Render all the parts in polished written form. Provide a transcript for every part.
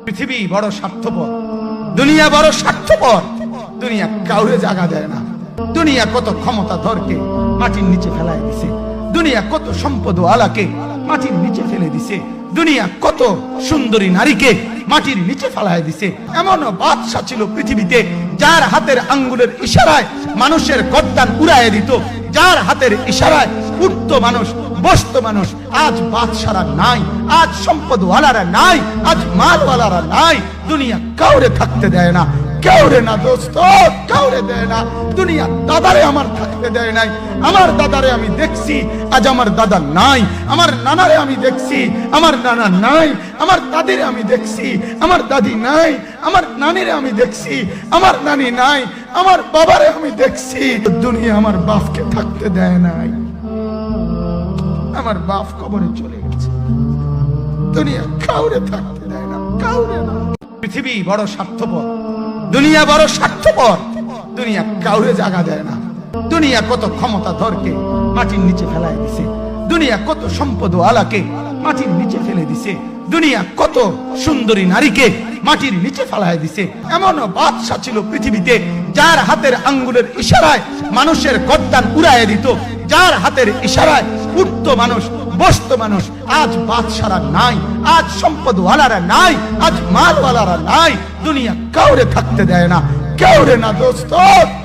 পৃথিবী বড় স্বার্থপর, দুনিয়া বড় স্বার্থপর। দুনিয়া কাউরে জায়গা দেয় না। দুনিয়া কত ক্ষমতাধরকে মাটির নিচে ফেলায় দিছে। দুনিয়া কত সম্পদ আলাকে মাটির নিচে ফেলে দিছে। দুনিয়া কত সুন্দরী নারীকে মাটির নিচে ফেলায় দিছে। এমন বাদশা ছিল পৃথিবীতে যার হাতের আঙ্গুলের ইশারায় মানুষের গর্দান উড়াইয়া দিত, যার হাতের ইশারায় উঠত মানুষ, বসত মানুষ। আজ বাদশারা নাই, আজ সম্পদওয়ালারা নাই, আজ মালওয়ালারা নাই। দুনিয়া কাউরে থাকতে দেয় না, কাউরে না দোস্ত, কাউরে দেয় না। দুনিয়া দাদারে আমার থাকতে দেয় নাই। আমার দাদারে আমি দেখছি, আজ আমার দাদা নাই। আমার নানারে আমি দেখছি, আমার নানা নাই। আমার দাদিরে আমি দেখছি, আমার দাদি নাই। আমার নানিরে আমি দেখছি, আমার নানি নাই। আমার বাবারে আমি দেখছি। দুনিয়া আমার বাপকে থাকতে দেয় নাই। আমার বাপ কবরে চলে গেছে। দুনিয়া কাউরে থাকতে দেয় না, কাউরে না। পৃথিবী বড় স্বার্থপর, দুনিয়া বড় স্বার্থপর। দুনিয়া কাউরে জায়গা দেয় না। দুনিয়া কত ক্ষমতাধরকে মাটির নিচে ফেলায় দিছে। দুনিয়া কত সম্পদ আলাকে মাটির নিচে ফেলে দিছে। দুনিয়া কত সুন্দরী নারীকে মাটির নিচে ফেলায় দিছে। এমন বাদশা ছিল পৃথিবীতে যার হাতের আঙ্গুলের ইশারায় মানুষের গর্দান উড়াইয়া দিত, যার হাতের ইশারায় উঠত মানুষ, বসত মানুষ। আজ বাদশারা নাই, আজ সম্পদওয়ালারা নাই, আজ মালওয়ালারা নাই। দুনিয়া কাউরে থাকতে দেয় না, কাউরে না দোস্ত,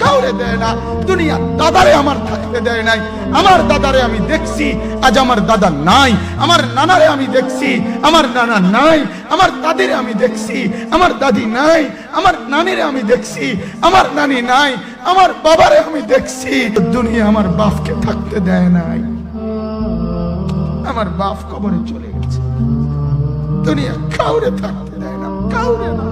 কাউরে দেয় না। দুনিয়া দাদারে আমার থাকতে দেয় নাই। আমার দাদারে আমি দেখছি, আজ আমার দাদা নাই। আমার নানারে আমি দেখছি, আমার নানা নাই। আমার দাদিরে আমি দেখছি, আমার দাদি নাই। আমার নানিরে আমি দেখছি, আমার নানি নাই। আমার বাবারে আমি দেখছি। দুনিয়া আমার বাপকে থাকতে দেয় নাই। আমার বাপ কবরে চলে গেছে। দুনিয়া কাউরে থাকতে দেয় না, কাউরে না।